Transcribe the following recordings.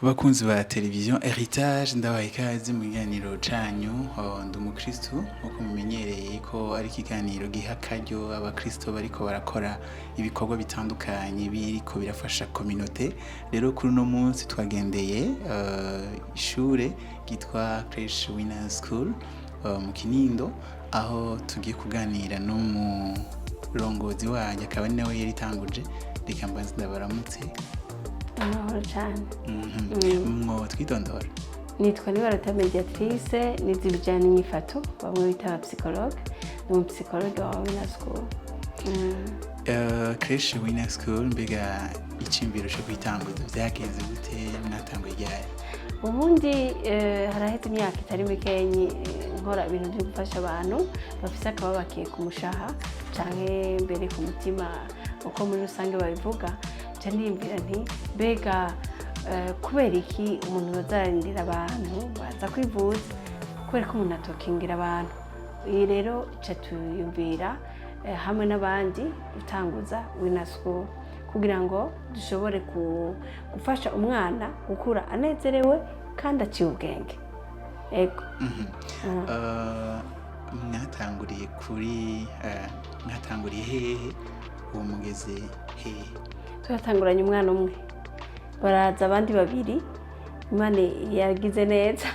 Bakunzi ba televiziyo Heritage ndabaye ikaze mu kiganiro canyu ndi umukristo nkuko mumenyereye ko ari ikiganiro giha akaryo abakristo bariko barakora ibikorwa bitandukanye biriko birafasha communauté. Rero kuri uno munsi twagendeye ishure ryitwa Creche Winners School mu Kinindo, aho tugiye kuganira n'umurongozi wanyu akaba nawe yaritanguje. Reka mbanze ndabaramutse. Amahoro cyane. Mwo twidondora. Nitwa Nibarata Mediatrice, nizi ibijyanye n'imyifato, bamwe bita aba psychologue, ni psychologue wa Winners School. Creche Winners School mbega icimbiro cyo kwitanguza byagenze gute mwatanguye ryari? Ubundi haraheze imyaka itari mikeyi nkora ibintu byo gufasha abantu bafise akababakiye ku mushaha canke mbere ku mutima uko muri rusange babivuga. Ndiyumvira nti mbega kubera iki umuntu bazarindira abantu baza kwivuza, kubera ko umuntu atokingira abantu. Iyi rero ica tuyumvira hamwe n'abandi gutanguza Winners School kugira ngo dushobore gufasha umwana gukura anezerewe kandi aciye ubwenge. Ego. mwatanguriye hehe uwo mugeze hehe? Turatanguranye umwana umwe, baraza abandi babiri, Imana yagize neza,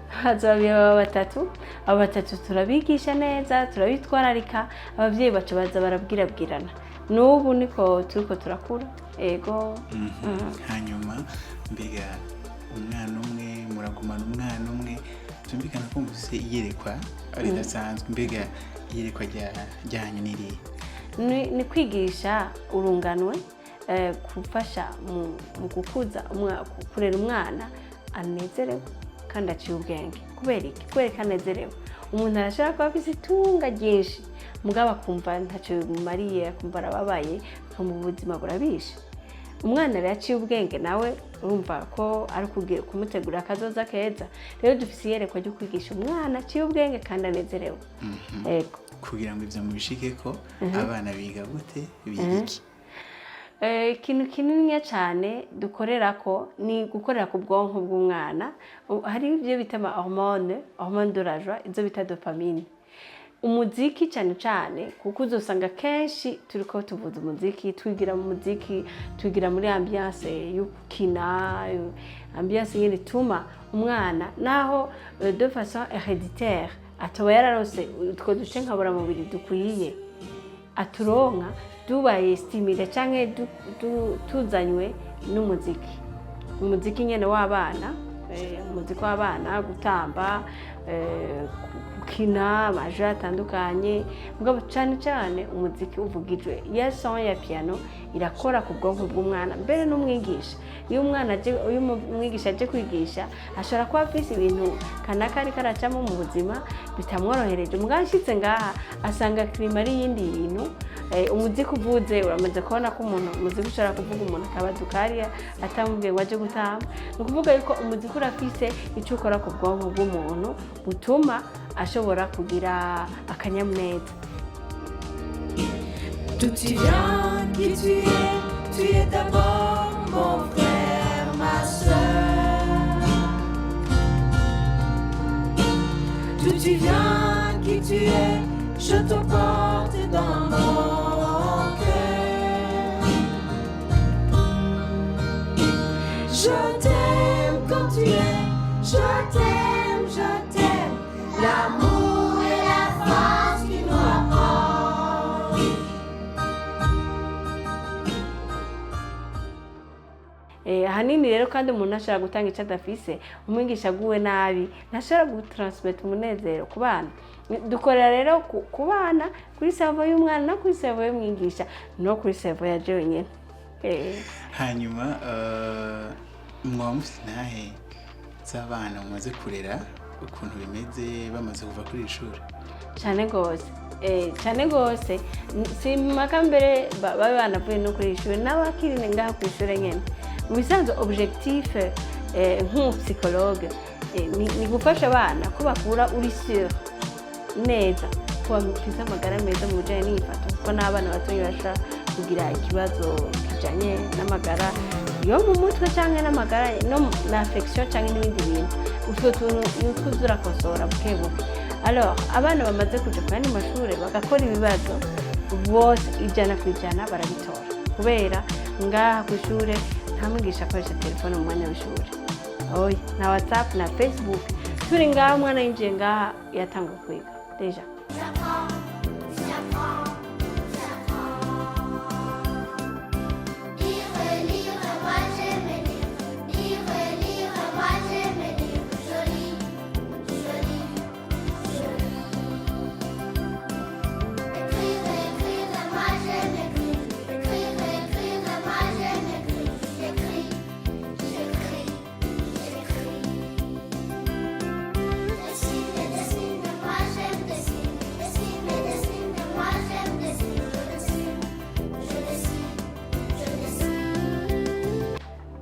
haza babiri baba batatu, abo batatu turabigisha neza, turabitwararika, abavyeyi bacu baza barabwirabwirana. N'ubu niko turiko turakura. Ego. Hanyuma mbega umwana umwe muragumana umwana umwe, byumvikana ko mufise iyerekwa ridasanzwe. Mbega iyerekwa ryanyu n'irihe? Ni kwigisha urunganwe, gufasha mu gukuza kurera umwana anezerewe kandi aciye ubwenge. Kubera iki? Kubera ko anezerewe umuntu arashobora kuba afise itunga ryinshi mugabo akumva ntacyo bimumariye, akumva arababaye, mu buzima burabishe. Umwana rero aciye ubwenge nawe urumva ko ari kumutegura akazoza keza. Rero dufise iyerekwa ryo kwigisha umwana aciye ubwenge kandi anezerewe. Ego. Kugira ngo ivyo mubishike ko abana biga gute, biga iki? Ikintu kinini cyane dukorera ko ni gukorera ku bwonko bw'umwana. Hari ibyo bita hormone de la joie, izo bita dopamine. Umuziki cyane cyane kuko uzosanga kenshi turiko tuvuza umuziki, twigira mu muziki, twigira muri ambiance yo gukina, ambiance nyine ituma umwana naho de façon héréditaire atoba yararose utwo duce nkabura mubiri dukwiye aturonka dubaye stimule canke tuzanywe n'umuziki. Umuziki nyene w'abana, umuziki w'abana, gutamba, gukina amajo atandukanye, mugabo cyane cyane umuziki uvugijwe. Ya son ya piano irakora ku bwonko bw'umwana mbere n'umwigisha. Iyo umwigisha aje kwigisha ashobora kuba afise ibintu kanaka ari karacamo mu buzima bitamworohereje, mugabo ashitse ngaha asanga klima ari yindi bintu. Umuziki uvuze uramaze kubona ko umuziki ushobora kuvuga umuntu akabadukariya atamubwiye ngo aje gutamba. Ni ukuvuga yuko umuziki urafise icyo ukora ku bwonko bw'umuntu butuma ashobora kugira akanyamuneza. D'où tu viens, qui tu es d'abord mon frère, ma soeur. D'où tu viens, qui tu es, je te porte dans mon cœur. Je t'aime comme tu es, je t'aime, je t'aime. L'amour et la force qui nous rapprochent. Ahanini rero kandi umuntu ashobora gutanga icyo adafise, umwigisha aguwe nabi ntashobora gutransmeta umunezero ku bana. Dukorera rero ku bana kuri servo y'umwana no kuri servo y'umwigisha no kuri servo ya jewe nyene. Hanyuma mwaba mufite nahe z'abana mumaze kurera ukuntu bimeze bamaze kuva kuri iri shuri? Cyane gose simpaka mbere babe banavuye no kuri iri shuri n'abakiri ngaha ku ishuri nyene. Mu bisanzwe objectif nk'umupsychologue ni gufasha abana ko bakura uri sûr neza ko bafite amagara meza mu bijyanye n'imyifato, kuko n'abana batoya bashobora kugira ikibazo kijyanye n'amagara yo mu mutwe cyangwa n'amagara no na affection cyangwa n'ibindi bintu utwo tuntu nutwo urakosora buke buke. Alors abana bamaze kuja ku yandi mashuri bagakora ibibazo bose 100% barabitora kubera ngaha ku ishure nta mwigisha akoresha telefone mu mwanya w'ishure. Oya na WhatsApp na Facebook turi ngaha umwana yinjiye ngaha yatanga kwiga deja.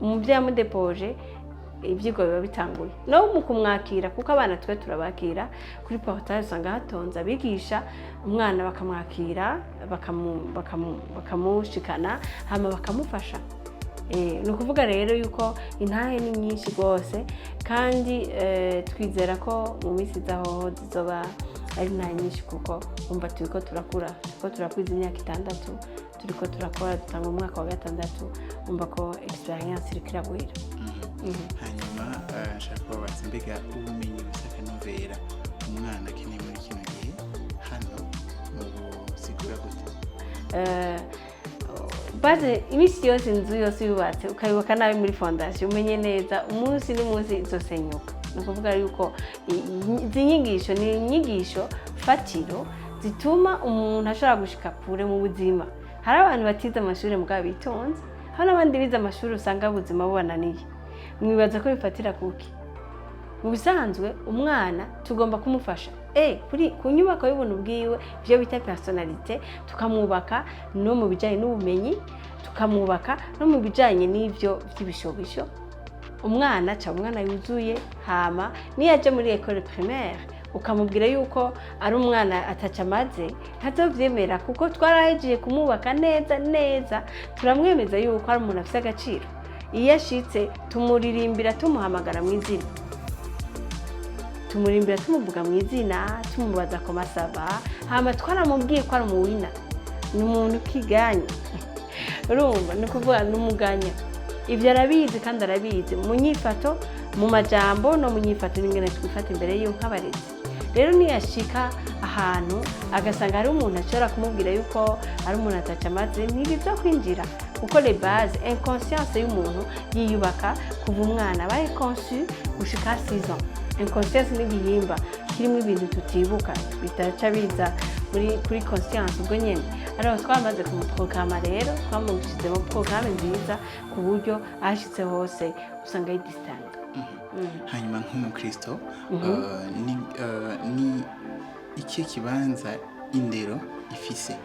Umuvyeyi amudepoje ivyigwa biba bitanguye no mu kumwakira kuko abana twe turabakira kuri portail usanga hatonze abigisha umwana bakamwakira bakamushikana hama bakamufasha. Ni ukuvuga rero yuko intahe ni nyinshi rwose kandi twizera ko mu minsi izaho zizoba ari nta nyinshi kuko umva turiko turakwiza imyaka 6 turiko turakora dutanga umwaka wa 6 umva ko experience iriko iragwira. Hanyuma nshaka kubabaza mbega ubumenyi busakanovera umwana akeneye muri kino gihe hano mu busigura gute? Baze imisi yose inzu yose yubatse ukayubaka nabi muri fondation umenye neza umunsi n'umunsi izosenyuka. Ni ukuvuga yuko izi nyigisho ni inyigisho fatiro zituma umuntu ashobora gushika kure mu buzima. Hari abantu batize amashuri mugabo bitonze, hari abandi bize amashuri usanga ubuzima bubananiye. Mwibaza ko bifatira kuki? Mu bisanzwe umwana tugomba kumufasha kuri ku nyubako y'ubuntu bwiwe byo bita personalite, tukamwubaka no mu bijanye n'ubumenyi, tukamwubaka no mu bijanye n'ivyo by'ibishobisho. Umwana yuzuye hama niyaje muri école primaire ukamubwira yuko ari umwana atacamaze ntazovyemera kuko twarahejeje kumubaka neza turamwemeza yuko ari umuntu afite agaciro. Iyo ashitse tumuririmbira tumuhamagara mu izina, tumuvuga mu izina, tumubaza ko masaba, hama twaramubwiye ko ari umuwina, ni umuntu kiganye. Urumva ni kuvuga n'umuganya. Ivyo arabizi kandi arabizi mu nyifato, mu majambo no mu nyifato n'ingene twifata imbere yiwe nk'abarezi. Rero niyashika ahantu agasanga hari umuntu ashobora kumubwira yuko ari umuntu atacamaze ntibizo kwinjira kuko les bases inconscience y'umuntu yiyubaka kuva umwana baye conçu gushika 6 ans. Inconscience ni igihimba kirimo ibintu tutibuka bitaca biza kuri conscience ubwo nyene. Alors twamaze kumuprograma rero twamushyize mu programme nziza ku buryo ashitse hose usanga yidistinga. Hanyuma nk'umukristo ni iki kibanza indero ifise?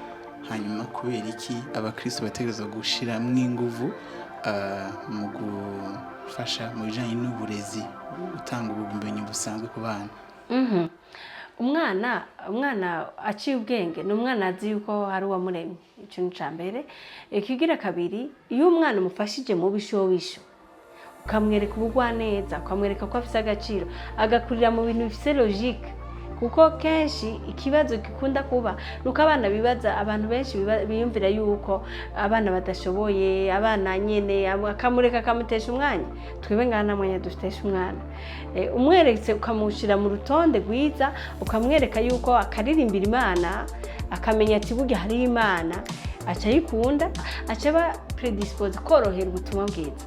Hanyuma kubera iki abakristo bategerezwa gushiramo inguvu mu gufasha mu bijanye n'uburezi gutanga ubumenyi busanzwe ku bana? Umwana aciye ubwenge ni umwana azi yuko hari uwamuremye. Ico ni cambere. Ikigira kabiri, iyo umwana umufashije mu bishobisho ukamwereka ubugwaneza, ukamwereka ko afise agaciro, agakurira mu bintu bifise logique. Kuko kenshi ikibazo gikunda kuba nuko abana bibaza, abantu benshi biyumvira yuko abana badashoboye, abana nyene akamureka akamutesha umwanya. Twebwe ngana mwanya dufitesha umwana. Umweretse ukamushira mu rutonde rwiza, ukamwereka yuko akaririmbira Imana, akamenya ati burya hari Imana, aca yikunda, aca ba predispose korohera ubutumwa bwiza.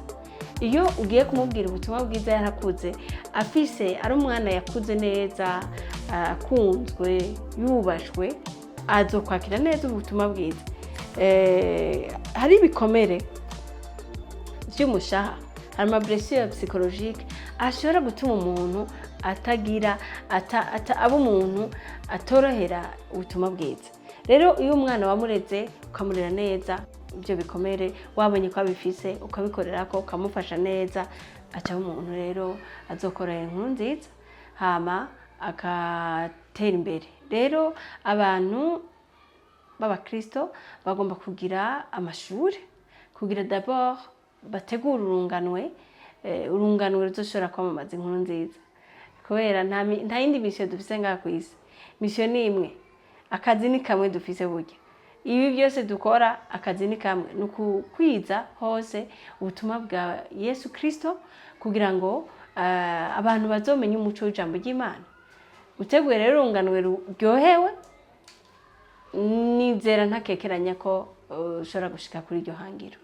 Iyo ugiye kumubwira ubutumwa bwiza yarakuze, afise ari umwana yakuze neza, akunzwe, yubashwe, azokwakira neza ubutumwa bwiza. Hari ibikomere by'umushaha, hari ama blessure psychologique ashobora gutuma umuntu atagira aba umuntu atorohera ubutumwa bwiza. Rero iyo umwana wamureze ukamurera neza, ibyo bikomere wabonye ko abifise ukabikorera ko ukamufasha neza, aca umuntu rero azokorera inkuru nziza hama akatera imbere. Rero abantu b'abakristo bagomba kugira amashuri, kugira d'abord bategura urunganwe ruzoshobora kwamamaza inkuru nziza, kubera nta yindi misiyo dufise ngaha ku isi. Misiyo ni imwe, akazi ni kamwe dufise burya. Ibi byose dukora akazi ni kamwe, ni ukukwiza hose ubutumwa bwa Yesu Kristo kugira ngo abantu bazomenye umuco w'ijambo ry'Imana. Uteguye rero urunganwe ruryohewe, nizera ntakekeranya ko ushobora gushika kuri iryo hangiro.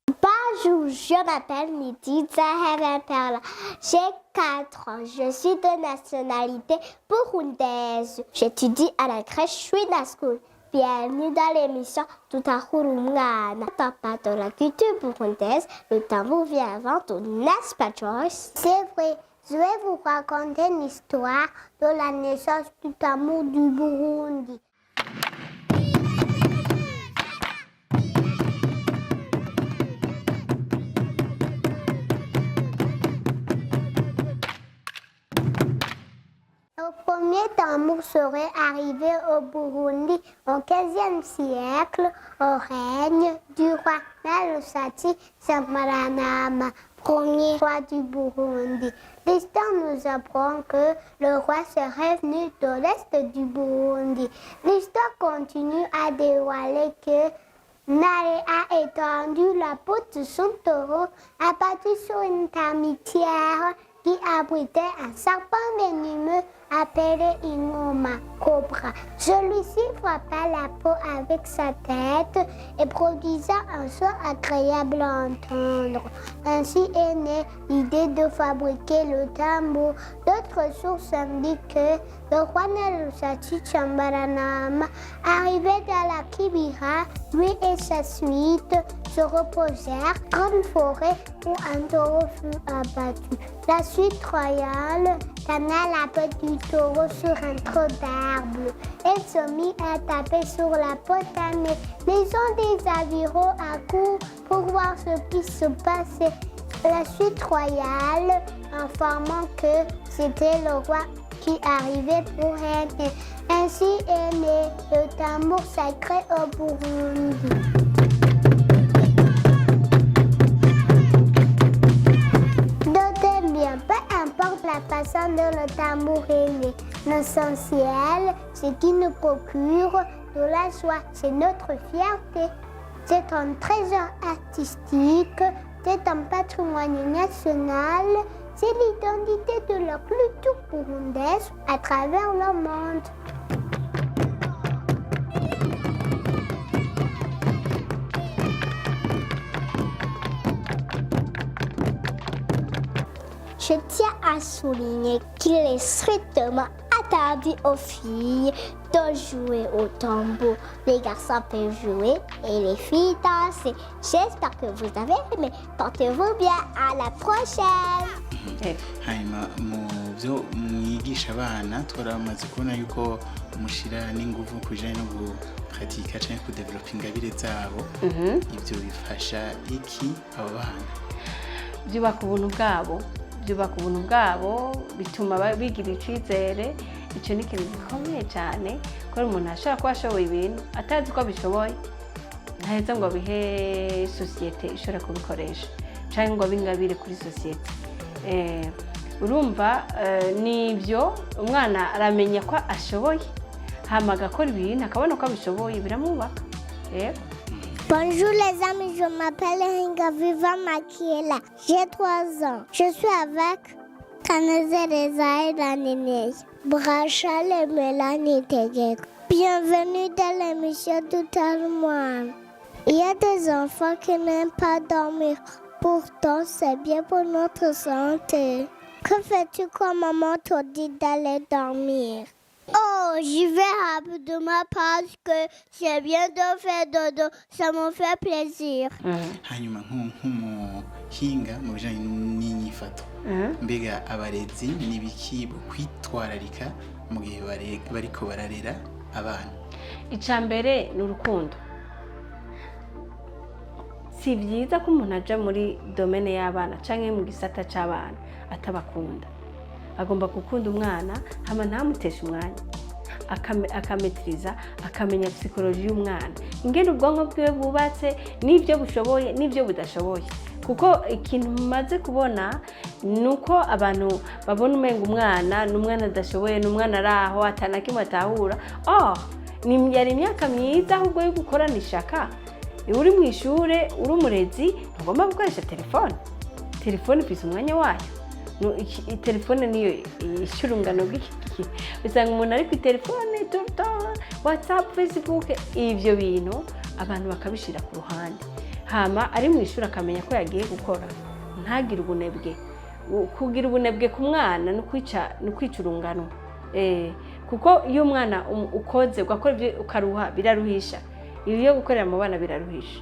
Bonjour, je m'appelle Niditza Herenperla. J'ai 4 ans. Je suis de nationalité burundaise. J'étudie à la crèche Shwina School. Bienvenue dans l'émission Tutahurumwana. Papa de la culture burundaise, le tambour vient avant tout, n'est-ce pas, Joyce? C'est vrai. Je vais vous raconter une histoire de la naissance du tambour du Burundi. Le premier tambour serait arrivé au Burundi au XVe siècle au règne du roi Nalosati Samaranama, premier roi du Burundi. L'histoire nous apprend que le roi serait venu de l'est du Burundi. L'histoire continue à dévoiler que Nare a étendu la peau de son taureau abattu sur une termitière qui abritait un serpent venimeux appelé Ingoma Cobra. Celui-ci frappa la peau avec sa tête et produisait un son agréable à entendre. Ainsi est née l'idée de fabriquer le tambour. D'autres sources indiquent que le roi Nalosati Chambaranama arrivait dans la Kibira. Lui et sa suite se reposèrent dans une forêt où un taureau fut abattu. La suite royale tana la peau du taureau sur un tronc d'arbre. Elle se mit à taper sur la potamée. Les gens des aviraux accourent pour voir ce qui se passait. La suite royale informant que c'était le roi qui arrivait pour régner. Ainsi est né le tambour sacré au Burundi. Notez bien, peu importe la façon dont le tambour est né, l'essentiel, c'est qu'il nous procure de la joie, c'est notre fierté. C'est un trésor artistique, c'est un patrimoine national, c'est l'identité de la culture burundaise à travers le monde. Je tiens à souligner qu'il est strictement interdit aux filles de jouer au tambour. Les garçons peuvent jouer et les filles danser. J'espère que vous avez aimé. Portez-vous bien. À la prochaine. hanyuma mu byo mwigisha abana twaramaze kubona yuko mushira n'inguvu kujanye no gupratika cyangwa kudevelopa ingabire zabo. Ibyo bifasha iki abo bana? Byubaka ubuntu bwabo, bituma bigira icizere. Icyo ni ikintu gikomeye cyane, kubera umuntu ashobora kuba ashoboye ibintu atazi ko abishoboye, ntaheza ngo abihe sosiyete ishobora kubikoresha cyangwa ngo abingabire kuri sosiyete. Urumva nibyo umwana aramenya ko ashoboye, hama agakora ibintu akabona ko abishoboye, biramwubaka. Bonjour les amis, je m'appelle Hinga Viva Makiela. J'ai 3 ans. Je suis avec Kaneze Reza et Ranine. Brachal et Mélanie Tegek. Bienvenue dans l'émission Tutahurumwana. Il y a des enfants qui n'aiment pas dormir. Pourtant, c'est bien pour notre santé. Que fais-tu quand maman te dit d'aller dormir? Oh, j'y vais rapidement parce que c'est bien de faire dodo. Ça me fait plaisir. Hanyuma nk'umuhinga mu bijanye n'inyifato, mbega abarezi n'ibiki bo kwitwararika mu gihe bariko bararera abana? Icambere ni urukundo. Si byiza ko umuntu aja muri domene y'abana canke mu gisata c'abana atabakunda. Agomba gukunda umwana hama ntamuteshe umwanya. akametiriza akamenya psychology y'umwana ingene ubwonko bwiwe bwubatse n'ibyo bushoboye n'ibyo budashoboye kuko ikintu maze kubona nuko abantu babona umenga umwana n'umwana adashoboye n'umwana araho atanakimwe atahura yari imyaka myiza ahubwo yo gukorana ishaka uri mu ishure uri umurezi ntugomba gukoresha telefone ifise umwanya wayo telefone niyo ishurungano bw'iki usanga umuntu ari ku telefone WhatsApp Facebook ivyo bintu abantu bakabishira ku ruhande hama ari mu ishuri akamenya ko yagiye gukora ntagire ubunebwe kugira ubunebwe ku mwana no kwica urungano kuko iyo umwana ukoze ugakora ibyo ukaruha biraruhisha iyo gukorera mu bana biraruhisha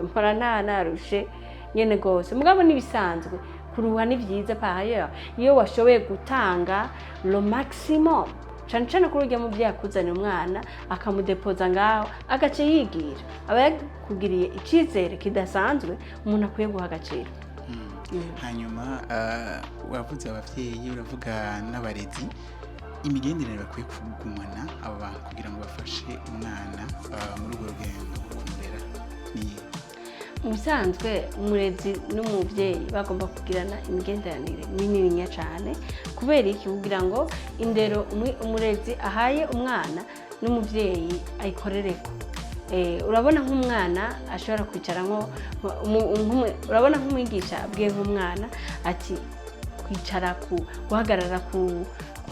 mpora narushe nyene gose mugabo nibisanzwe kuruha ni vyiza pahaye iyo washoboye gutanga lo maximum cane kuri urya muvyeyi akuzanira umwana akamudepoza ngaho agace yigira aba yakugiriye icizere kidasanzwe umuntu akwiye guha agaciro. Hanyuma wavuze abavyeyi uravuga n'abarezi imigenderanire bakwiye kugumana abo bantu kugira ngo bafashe umwana muri urwo rugendo kumurera ni musanzwe umurezi n'umuvyeyi bagomba kugirana imigenderanire minini cyane kubera iki kugira ngo indero umurezi ahaye umwana n'umuvyeyi ayikorereko urabona nk'umwana ashobora kwicara urabona nk'umwigisha abwiye nk'umwana ati kwicara guhagarara ku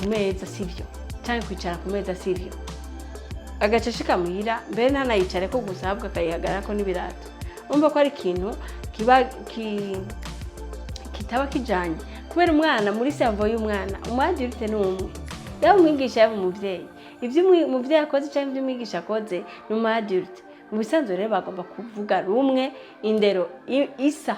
meza sivyo cyangwa kwicara ku meza sivyo agace shikamuhira mbere ntanayicare ko gusa ahubwo akayihagarara ko n'ibirato umva ko ari ikintu kitaba kijanye kubera umwana muri servo y'umwana umwadurite n'umwe yaba umwigisha yaba umuvyeyi ivyo umuvyeyi akoze cyangwa ivyo umwigisha akoze ni umwadurite mu bisanzwe rero bagomba kuvuga rumwe indero isa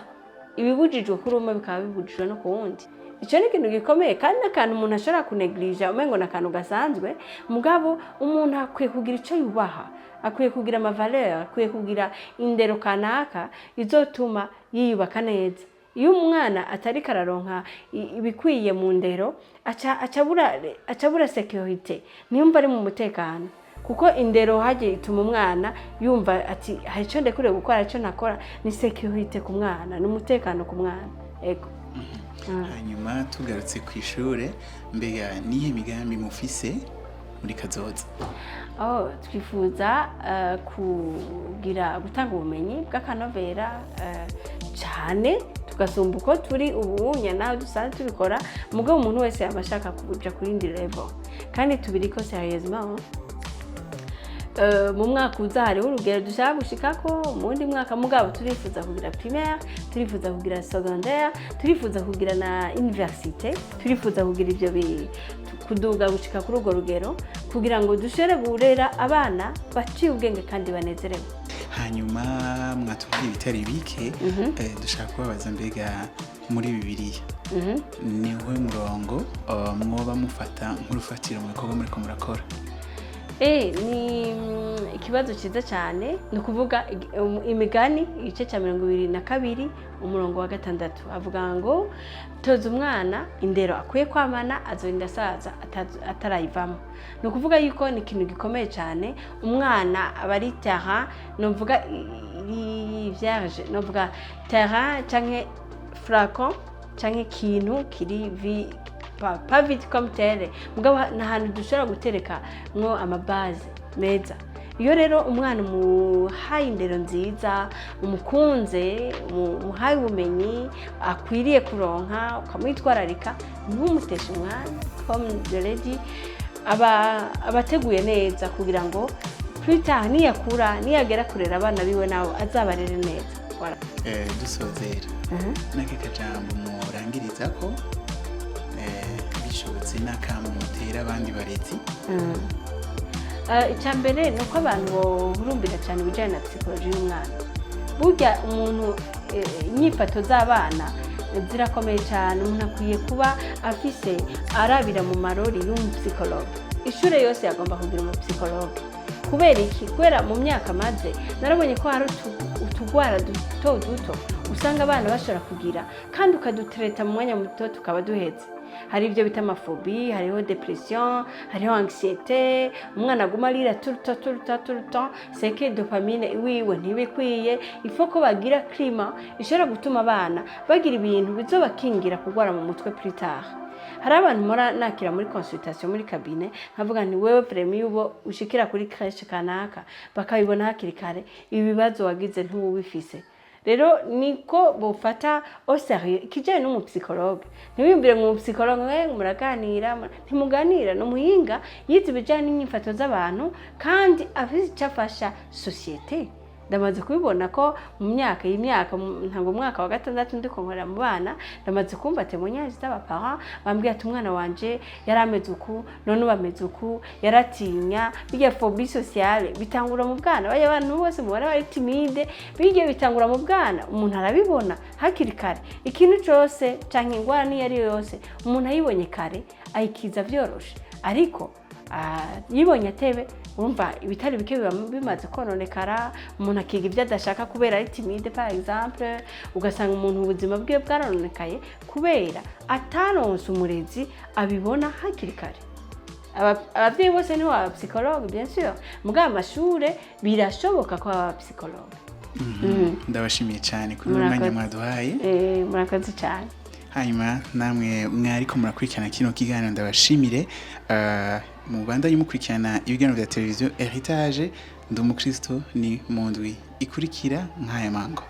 ibibujijwe kuri umwe bikaba bibujijwe no ku wundi ico ni ikintu gikomeye kandi n'akantu umuntu ashobora kuneglija umengo n'akantu gasanzwe mugabo umuntu akwiye kugira ico yubaha akwiye kugira amavaleur akwiye kugira indero kanaka izotuma yiyubaka neza iyo umwana atari kararonka ibikwiye mu ndero acabura security niyumva ari mu mutekano kuko indero haje ituma umwana yumva ati hari ico ndekure gukora ico nakora ni security ku mwana n'umutekano ku mwana ego. Hanyuma tugarutse ku ishure mbega nihe migambi mufise muri kazoza? Twifuza gutanga ubumenyi bw'akanovera cyane tugasumba uko turi ubunya nawe dusanzwe tubikora mugabo umuntu wese yamashaka kuja kuri indi level kandi tubiriko sérieusement mu mwaka uza hariho urugero dushaka gushikako mu wundi mwaka mugabo turifuza kugira primaire turifuza kugira secondaire turifuza kugira na université turifuza kugira ivyo kuduga gushika kuri urwo rugero kugira ngo dushobore gurera abana baciye ubwenge kandi banezerewe. Hanyuma mwatubwiye ibitari bike dushaka kubabaza mbega muri Bibiliya niwe murongo mwoba mufata nk'urufatiro mu bikorwa muriko murakora? Ni ikibazo cyiza cyane ni ukuvuga imigani igice cya 22 umurongo wa 6 avuga ngo toza umwana indero akwiye kwamana azorinda asaza atarayivamo ni ukuvuga yuko ni ikintu gikomeye cyane umwana aba ari terrain novuga vierge novuga terrain canke flacon canke ikintu kiri pas vite comme tel mugabo nahantu dushobora gutereka mwo amabaze meza iyo rero umwana umuhaye indero nziza umukunze umuhaye ubumenyi akwiriye kuronka ukamwitwararika ntumuteshe umwana comme je l'ai dit abateguye neza kugira ngo plus tard niyagera kurera abana biwe nawe azabarere neza. Dusozera nake kajambo murangiriza ko bishobotse n'akamutera abandi barezi? Icyambere ni uko abantu bohurumbira cyane ibijyanye na psychology y'umwana burya umuntu inyifato z'abana zirakomeye cyane umuntu akwiye kuba afise arabira mu marori y'umupsychologue ishure yose yagomba kugira umupsychologue kubera iki kubera mu myaka maze narabonye ko hari utugwara duto usanga abana bashobora kugira kandi ukadutereta mu mwanya muto tukaba duheze hari ibyo bita amafobi, hariho depression, hariho anxiété, umwana aguma arira tout le temps, c'est que dopamine wiwe ntibikwiye. Il faut ko bagira climat ishobora gutuma abana bagira ibintu bizobakingira kugwara mu mutwe plus tard. Hari abantu mora nakira muri consultation muri cabine nkavuga nti wewe premier ubo ushikira kuri crèche kanaka bakabibona hakiri kare ibibazo wagize ntuwubifise. Rero niko bofata au sérieux kijanye n'umupsikologe. Ntiwiyumvire mu psikologe muraganira ntimuganira no muhinga yize bijanye n'imyifato z'abantu kandi afise cyafasha société. Ndamaze kubibona ko mu myaka ntango mwaka wa gatandatu ndiko nkorera mu bana ndamaze kumva témoignage z'abaparents bambwiye ati umwana wanje yarameze uku none bameze uku yaratinya bijya phobie sociale bitangura mu bwana baye abantu bose mu bari timide bijye bitangura mu bwana umuntu arabibona hakiri kare ikintu cyose canke ingwara ni yari yose umuntu ayibonye kare ayikiza vyoroshe ariko yibonye atebe urumva ibitari bike bimaze kononekara umuntu akiga ibyo adashaka kubera ari timide par exemple ugasanga umuntu ubuzima bwe bwarononekaye kubera ataronse umurezi abibona hakiri kare. Abavyeyi bose ni wa psychologue bien sûr mugabo amashure birashoboka ko aba psychologue. Ndabashimiye cyane kuri umwanya mwaduhaye. Murakoze cyane. Hanyuma namwe mwariko murakurikirana kino kiganiro ndabashimire mu Rwanda y'umukurikirana ibiganiro bya televiziyo Heritage. Ndi umukristo ni mu ndwi ikurikira nk'aya mango.